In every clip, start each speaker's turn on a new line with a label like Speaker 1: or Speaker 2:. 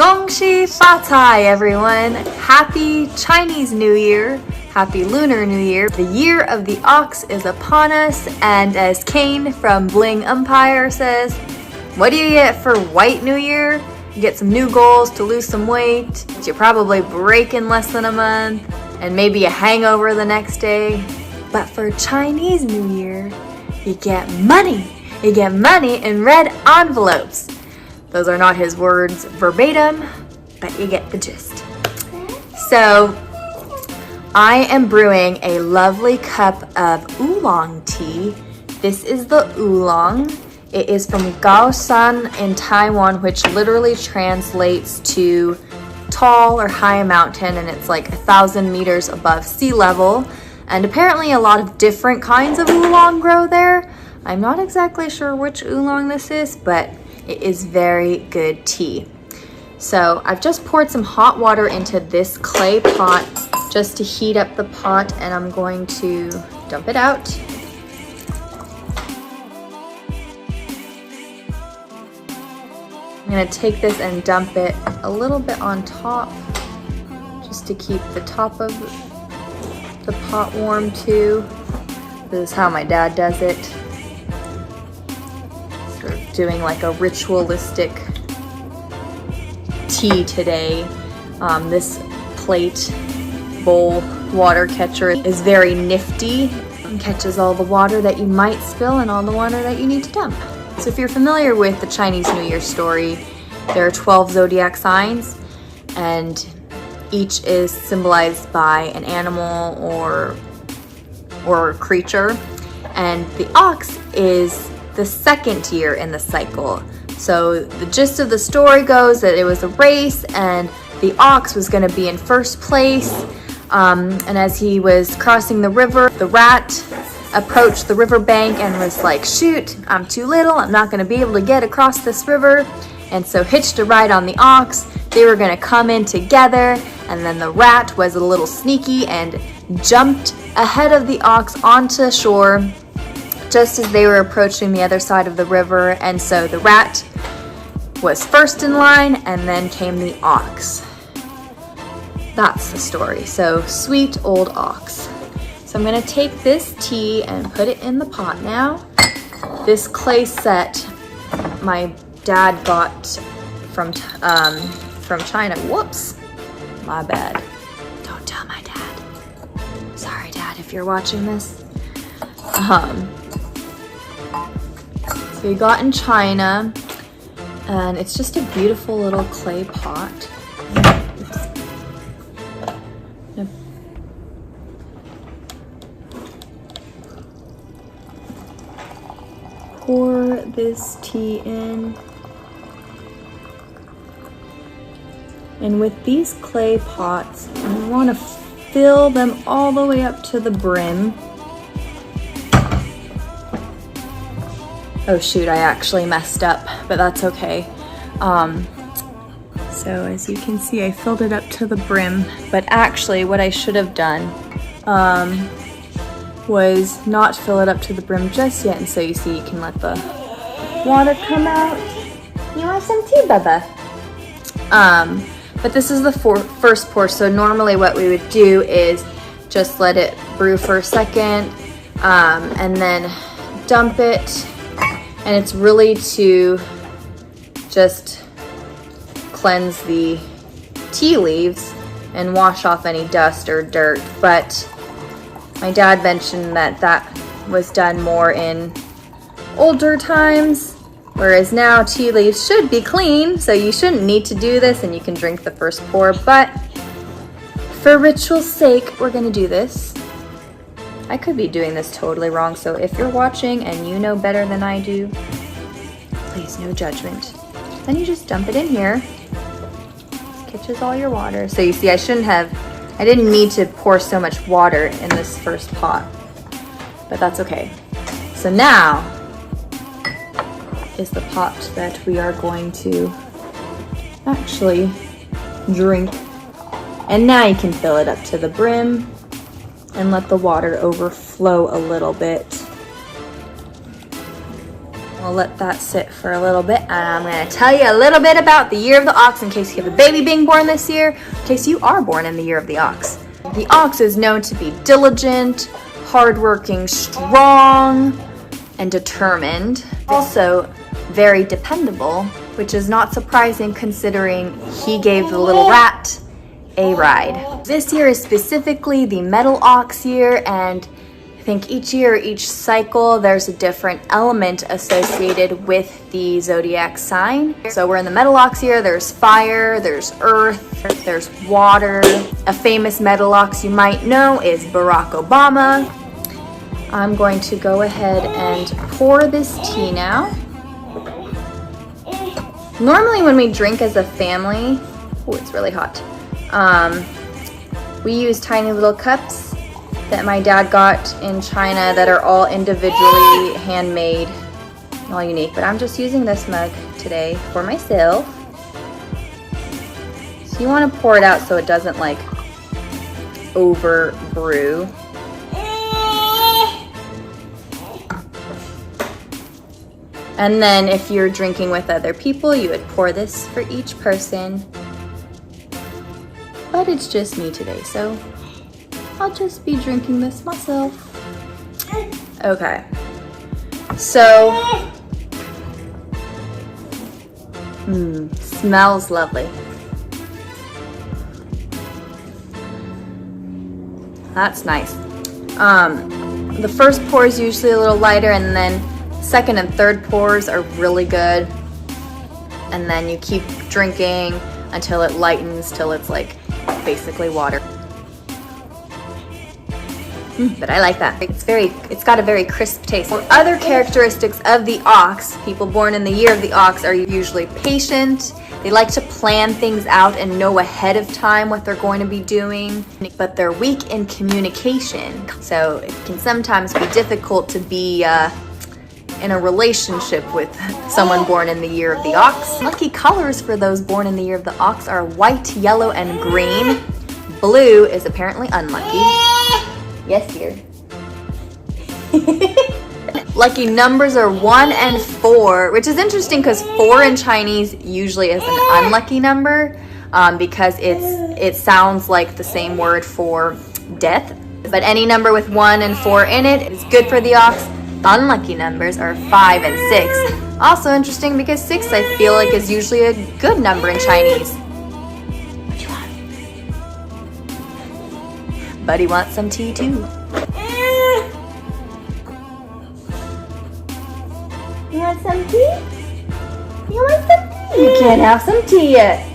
Speaker 1: Gong Xi Fa Cai, everyone! Happy Chinese New Year! Happy Lunar New Year! The year of the ox is upon us, and as Kane from Bling Empire says, what do you get for White New Year? You get some new goals to lose some weight, you probably break in less than a month, and maybe a hangover the next day. But for Chinese New Year, you get money! You get money in red envelopes. Those are not his words verbatim, but you get the gist. So, I am brewing a lovely cup of oolong tea. This is the oolong. It is from Gaosan in Taiwan, which literally translates to tall or high mountain, and it's like 1,000 meters above sea level. And apparently a lot of different kinds of oolong grow there. I'm not exactly sure which oolong this is, but it is very good tea. So I've just poured some hot water into this clay pot just to heat up the pot, and I'm going to dump it out. I'm gonna take this and dump it a little bit on top just to keep the top of the pot warm too. This is how my dad does it. Sort of doing like a ritualistic tea today. This plate bowl water catcher is very nifty and catches all the water that you might spill and all the water that you need to dump. So if you're familiar with the Chinese New Year story, there are 12 zodiac signs, and each is symbolized by an animal or creature, and the ox is the second year in the cycle. So the gist of the story goes that it was a race, and the ox was going to be in first place, and as he was crossing the river, the rat approached the riverbank and was like, shoot, I'm too little, I'm not going to be able to get across this river, and so hitched a ride on the ox. They were going to come in together, and then the rat was a little sneaky and jumped ahead of the ox onto shore just as they were approaching the other side of the river, and so the rat was first in line, and then came the ox. That's the story. So, sweet old ox. So I'm gonna take this tea and put it in the pot now. This clay set my dad got from China. Whoops, my bad. Don't tell my dad. Sorry, Dad, if you're watching this. So we got in China, and it's just a beautiful little clay pot. Pour this tea in. And with these clay pots, you want to fill them all the way up to the brim. Oh shoot, I actually messed up, but that's okay. So as you can see, I filled it up to the brim, but actually what I should have done was not fill it up to the brim just yet, and so you see you can let the water come out. You want some tea, Bubba? But this is the first pour, so normally what we would do is just let it brew for a second, and then dump it, and it's really to just cleanse the tea leaves and wash off any dust or dirt. But my dad mentioned that that was done more in older times, whereas now tea leaves should be clean, so you shouldn't need to do this and you can drink the first pour. But for ritual's sake, we're gonna do this. I could be doing this totally wrong, so if you're watching and you know better than I do, please, no judgment. Then you just dump it in here. Catches all your water. So you see, I didn't need to pour so much water in this first pot, but that's okay. So now is the pot that we are going to actually drink. And now you can fill it up to the brim and let the water overflow a little bit. We'll let that sit for a little bit, and I'm going to tell you a little bit about the year of the ox in case you have a baby being born this year, in case you are born in the year of the ox. The ox is known to be diligent, hardworking, strong, and determined. Also very dependable, which is not surprising considering he gave the little rat a ride. This year is specifically the metal ox year, and I think each year, each cycle, there's a different element associated with the zodiac sign. So we're in the metal ox year, there's fire, there's earth, there's water. A famous metal ox you might know is Barack Obama. I'm going to go ahead and pour this tea now. Normally when we drink as a family, oh, it's really hot. We use tiny little cups that my dad got in China that are all individually handmade, all unique, but I'm just using this mug today for myself. So you want to pour it out so it doesn't like over brew. And then if you're drinking with other people, you would pour this for each person. But it's just me today, so I'll just be drinking this myself. Okay. So, smells lovely. That's nice. The first pour is usually a little lighter, and then second and third pours are really good. And then you keep drinking until it lightens, till it's like basically water. But I like that. It's got a very crisp taste. Other characteristics of the ox, people born in the year of the ox, are usually patient. They like to plan things out and know ahead of time what they're going to be doing, but they're weak in communication. So it can sometimes be difficult to be in a relationship with someone born in the year of the ox. Lucky colors for those born in the year of the ox are white, yellow, and green. Blue is apparently unlucky. Yes, dear. Lucky numbers are 1 and 4, which is interesting because 4 in Chinese usually is an unlucky number because it sounds like the same word for death. But any number with 1 and 4 in it is good for the ox. Unlucky numbers are 5 and 6. Also interesting because 6 I feel like is usually a good number in Chinese. What do you want? Buddy wants some tea too. You want some tea? You want some tea? You can't have some tea yet.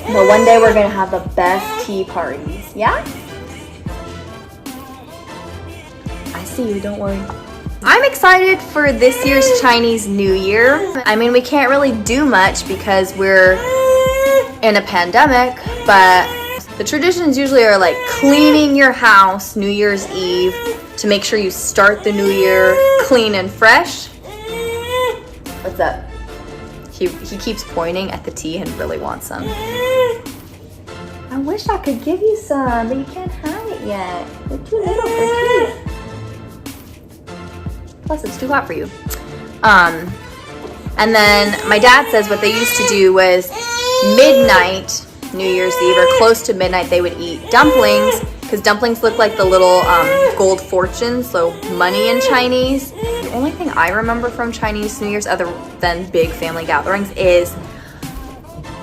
Speaker 1: But one day we're gonna have the best tea parties, yeah? I see you, don't worry. I'm excited for this year's Chinese New Year. I mean, we can't really do much because we're in a pandemic, but the traditions usually are like cleaning your house New Year's Eve to make sure you start the new year clean and fresh. What's up? He keeps pointing at the tea and really wants some. I wish I could give you some, but you can't have it yet. You're too little for tea. Plus, it's too hot for you. And then my dad says what they used to do was midnight New Year's Eve or close to midnight they would eat dumplings because dumplings look like the little gold fortunes, so money in Chinese. The only thing I remember from Chinese New Year's other than big family gatherings is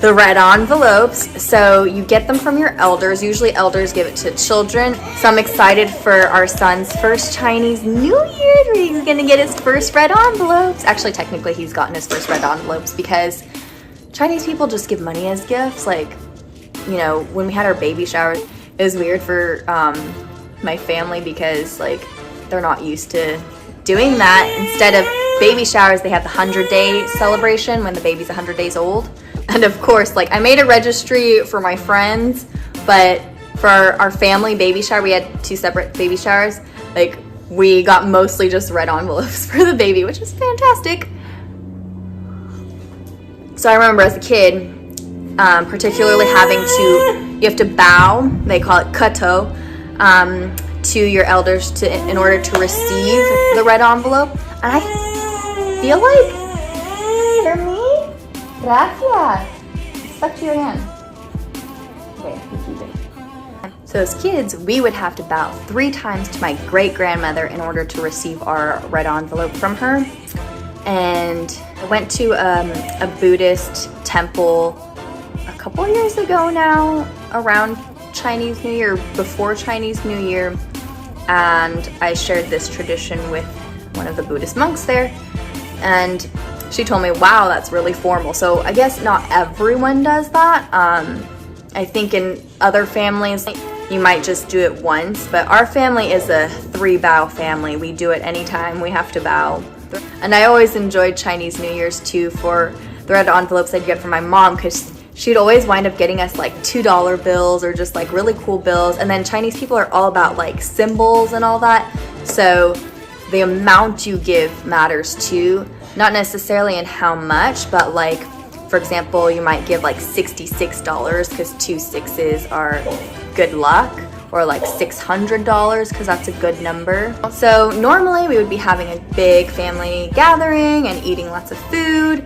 Speaker 1: the red envelopes. So you get them from your elders. Usually elders give it to children. So I'm excited for our son's first Chinese New Year. He's gonna get his first red envelopes. Actually, technically he's gotten his first red envelopes because Chinese people just give money as gifts. Like, you know, when we had our baby shower, it was weird for my family because like they're not used to doing that. Instead of baby showers, they have the 100-day celebration when the baby's 100 days old. And of course, like I made a registry for my friends, but for our family baby shower, we had 2 separate baby showers. Like we got mostly just red envelopes for the baby, which was fantastic. So I remember as a kid, particularly having to, you have to bow, they call it kato, to your elders in order to receive the red envelope. And I feel like, for me, gracias. Stuck to your hand. Okay, you keep it. So as kids, we would have to bow 3 times to my great-grandmother in order to receive our red envelope from her. And I went to a Buddhist temple a couple years ago now, around Chinese New Year, before Chinese New Year, and I shared this tradition with one of the Buddhist monks there, and she told me, wow, that's really formal. So I guess not everyone does that. I think in other families, you might just do it once, but our family is a 3-bow family. We do it anytime we have to bow. And I always enjoyed Chinese New Year's too for the red envelopes I'd get from my mom, because she'd always wind up getting us like $2 bills or just like really cool bills. And then Chinese people are all about like symbols and all that. So the amount you give matters too, not necessarily in how much, but like, for example, you might give like $66 because 2 6s are good luck, or like $600 because that's a good number. So normally we would be having a big family gathering and eating lots of food.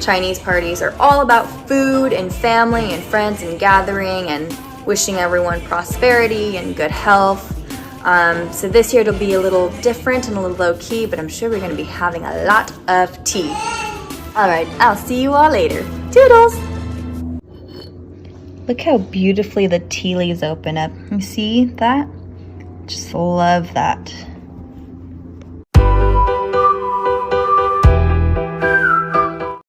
Speaker 1: Chinese parties are all about food and family and friends and gathering and wishing everyone prosperity and good health. So this year it'll be a little different and a little low key, but I'm sure we're gonna be having a lot of tea. All right, I'll see you all later. Toodles! Look how beautifully the tea leaves open up. You see that? Just love that.